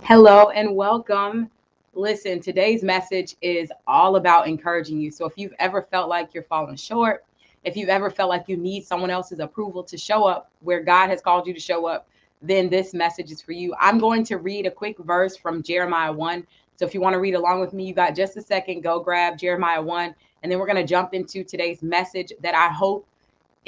Hello and welcome. Listen, today's message is all about encouraging you. So if you've ever felt like you're falling short, if you've ever felt like you need someone else's approval to show up where God has called you to show up, then this message is for you. I'm going to read a quick verse from Jeremiah 1. So if you want to read along with me, you got just a second, go grab Jeremiah 1. And then we're going to jump into today's message that I hope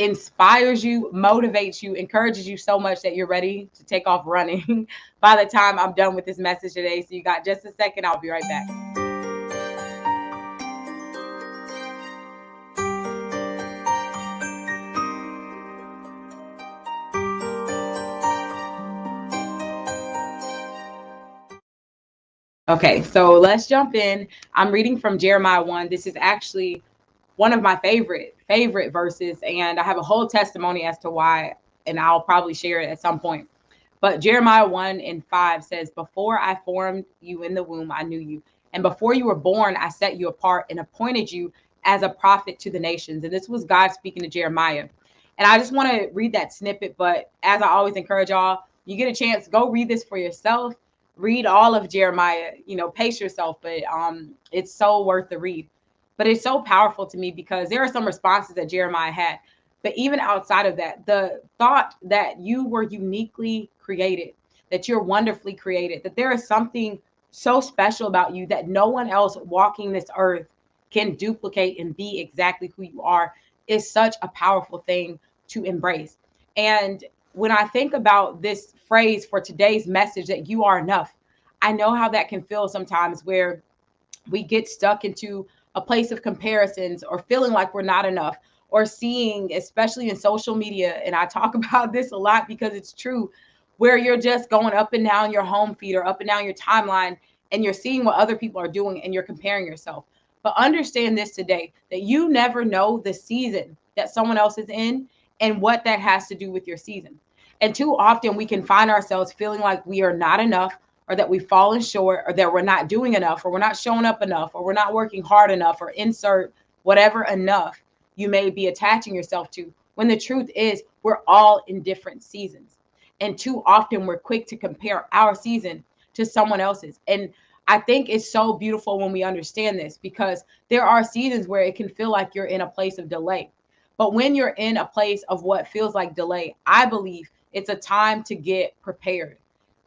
inspires you, motivates you, encourages you so much that you're ready to take off running by the time I'm done with this message today. So you got just a second. I'll be right back. Okay, so let's jump in. I'm reading from Jeremiah 1. This is actually one of my favorite verses, and I have a whole testimony as to why, and I'll probably share it at some point. But Jeremiah 1 and 5 says, "Before I formed you in the womb, I knew you. And before you were born, I set you apart and appointed you as a prophet to the nations." And this was God speaking to Jeremiah. And I just want to read that snippet. But as I always encourage y'all, you get a chance, go read this for yourself. Read all of Jeremiah, pace yourself. But it's so worth the read. But it's so powerful to me because there are some responses that Jeremiah had. But even outside of that, the thought that you were uniquely created, that you're wonderfully created, that there is something so special about you that no one else walking this earth can duplicate and be exactly who you are is such a powerful thing to embrace. And when I think about this phrase for today's message, that you are enough, I know how that can feel sometimes where we get stuck into a place of comparisons or feeling like we're not enough, or seeing, especially in social media, and I talk about this a lot because it's true, where you're just going up and down your home feed or up and down your timeline and you're seeing what other people are doing and you're comparing yourself. But understand this today, that you never know the season that someone else is in and what that has to do with your season. And too often we can find ourselves feeling like we are not enough, or that we've fallen short, or that we're not doing enough, or we're not showing up enough, or we're not working hard enough, or insert whatever enough you may be attaching yourself to. When the truth is, we're all in different seasons. And too often we're quick to compare our season to someone else's. And I think it's so beautiful when we understand this, because there are seasons where it can feel like you're in a place of delay. But when you're in a place of what feels like delay, I believe it's a time to get prepared.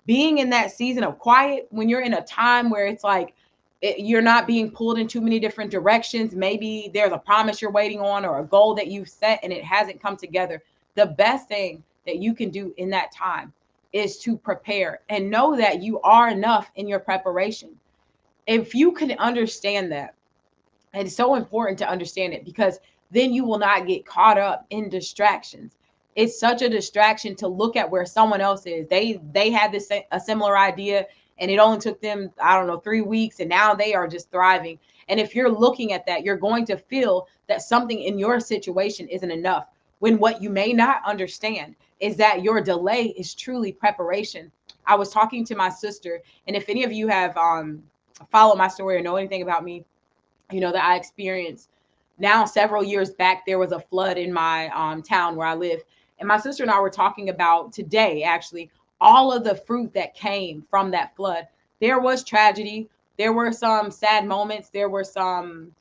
Being in that season of quiet, when you're in a time where it's like you're not being pulled in too many different directions, maybe there's a promise you're waiting on or a goal that you've set and it hasn't come together, the best thing that you can do in that time is to prepare and know that you are enough in your preparation. If you can understand that, and it's so important to understand it, because then you will not get caught up in distractions. It's such a distraction to look at where someone else is. They had this a similar idea, and it only took them, I don't know, 3 weeks, and now they are just thriving. And if you're looking at that, you're going to feel that something in your situation isn't enough, when what you may not understand is that your delay is truly preparation. I was talking to my sister, and if any of you have followed my story or know anything about me, that I experienced now several years back, there was a flood in my town where I live. And my sister and I were talking about today, actually, all of the fruit that came from that flood. There was tragedy. There were some sad moments. There were some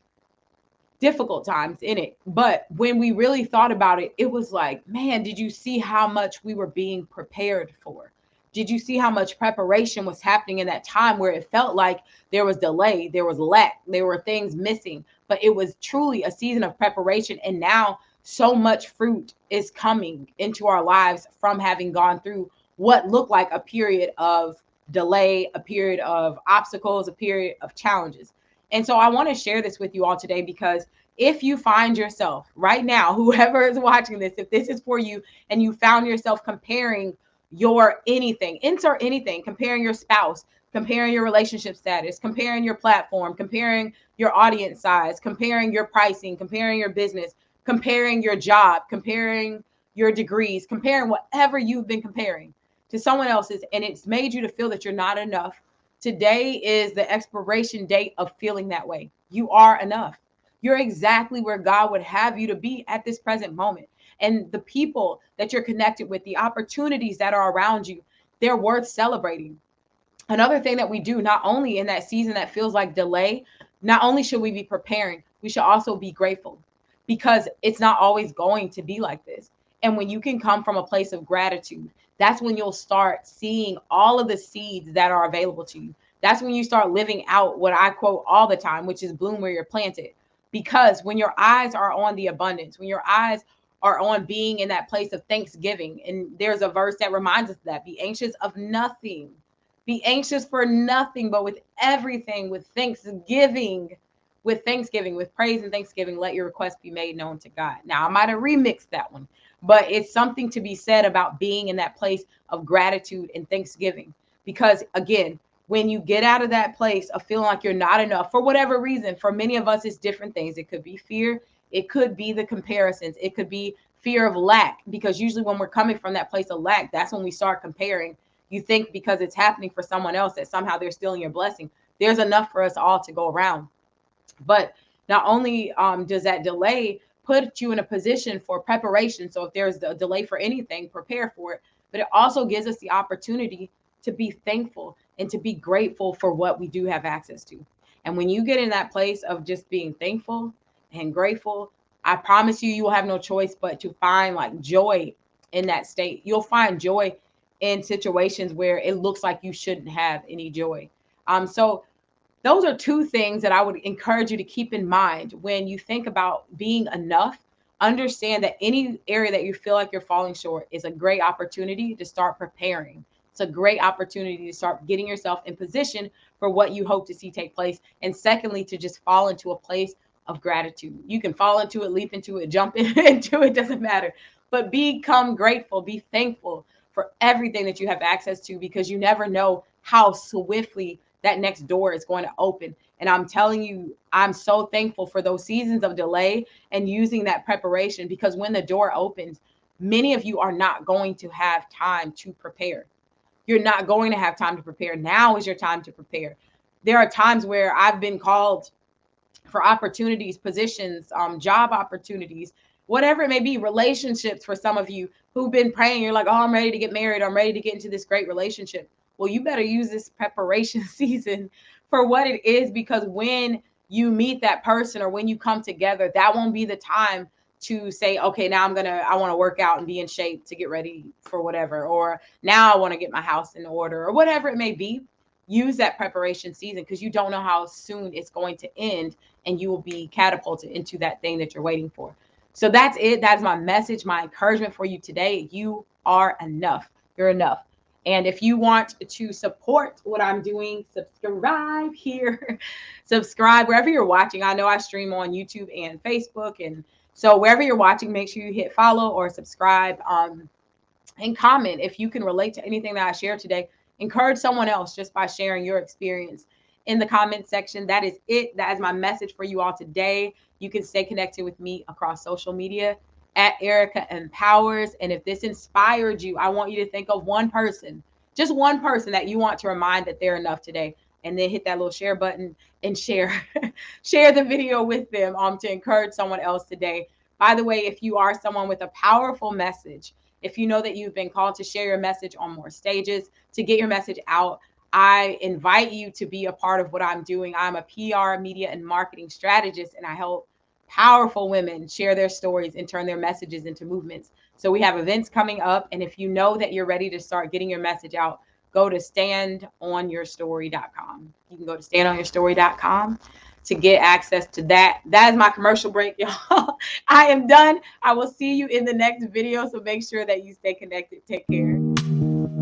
difficult times in it. But when we really thought about it, it was like, man, did you see how much we were being prepared for? Did you see how much preparation was happening in that time where it felt like there was delay, there was lack, there were things missing, but it was truly a season of preparation. And now so much fruit is coming into our lives from having gone through what looked like a period of delay, a period of obstacles, a period of challenges. And so I want to share this with you all today, because if you find yourself right now, whoever is watching this, if this is for you and you found yourself comparing your anything, insert anything, comparing your spouse, comparing your relationship status, comparing your platform, comparing your audience size, comparing your pricing, comparing your business, comparing your job, comparing your degrees, comparing whatever you've been comparing to someone else's, and it's made you to feel that you're not enough. Today is the expiration date of feeling that way. You are enough. You're exactly where God would have you to be at this present moment. And the people that you're connected with, the opportunities that are around you, they're worth celebrating. another thing that we do, not only in that season that feels like delay, not only should we be preparing, we should also be grateful, because it's not always going to be like this. And when you can come from a place of gratitude, that's when you'll start seeing all of the seeds that are available to you. That's when you start living out what I quote all the time, which is bloom where you're planted. Because when your eyes are on the abundance, when your eyes are on being in that place of thanksgiving, and there's a verse that reminds us of that: be anxious of nothing, be anxious for nothing, but with everything, with thanksgiving, with praise and thanksgiving, let your request be made known to God. Now, I might have remixed that one, but it's something to be said about being in that place of gratitude and thanksgiving. Because again, when you get out of that place of feeling like you're not enough for whatever reason, for many of us, it's different things. It could be fear, it could be the comparisons, it could be fear of lack, because usually when we're coming from that place of lack, that's when we start comparing. You think because it's happening for someone else that somehow they're stealing your blessing. There's enough for us all to go around. But not only does that delay put you in a position for preparation, so if there's a delay for anything, prepare for it, but it also gives us the opportunity to be thankful and to be grateful for what we do have access to. And when you get in that place of just being thankful and grateful, I promise you, you will have no choice but to find like joy in that state. You'll find joy in situations where it looks like you shouldn't have any joy. So those are two things that I would encourage you to keep in mind when you think about being enough. Understand that any area that you feel like you're falling short is a great opportunity to start preparing. It's a great opportunity to start getting yourself in position for what you hope to see take place. And secondly, to just fall into a place of gratitude. You can fall into it, leap into it, jump into it, doesn't matter. But become grateful, be thankful for everything that you have access to, because you never know how swiftly that next door is going to open. And I'm telling you, I'm so thankful for those seasons of delay and using that preparation, because when the door opens, many of you are not going to have time to prepare. You're not going to have time to prepare. Now is your time to prepare. There are times where I've been called for opportunities, positions, job opportunities, whatever it may be, relationships for some of you who've been praying. You're like, oh, I'm ready to get married. I'm ready to get into this great relationship. Well, you better use this preparation season for what it is, because when you meet that person or when you come together, that won't be the time to say, okay, now I want to work out and be in shape to get ready for whatever, or now I want to get my house in order, or whatever it may be. Use that preparation season, because you don't know how soon it's going to end, and you will be catapulted into that thing that you're waiting for. So that's it. That's my message, my encouragement for you today. You are enough. You're enough. And if you want to support what I'm doing, subscribe here, subscribe wherever you're watching. I know I stream on YouTube and Facebook. And so wherever you're watching, make sure you hit follow or subscribe, and comment if you can relate to anything that I shared today. Encourage someone else just by sharing your experience in the comment section. That is it. That is my message for you all today. You can stay connected with me across social media at Erica Empowers. And if this inspired you, I want you to think of one person, just one person that you want to remind that they're enough today. And then hit that little share button and share share the video with them to encourage someone else today. By the way, if you are someone with a powerful message, if you know that you've been called to share your message on more stages, to get your message out, I invite you to be a part of what I'm doing. I'm a PR, media, and marketing strategist, and I help powerful women share their stories and turn their messages into movements. So we have events coming up, and if you know that you're ready to start getting your message out, go to standonyourstory.com. You can go to standonyourstory.com to get access to that. That is my commercial break, y'all. I am done. I will see you in the next video, so make sure that you stay connected. Take care.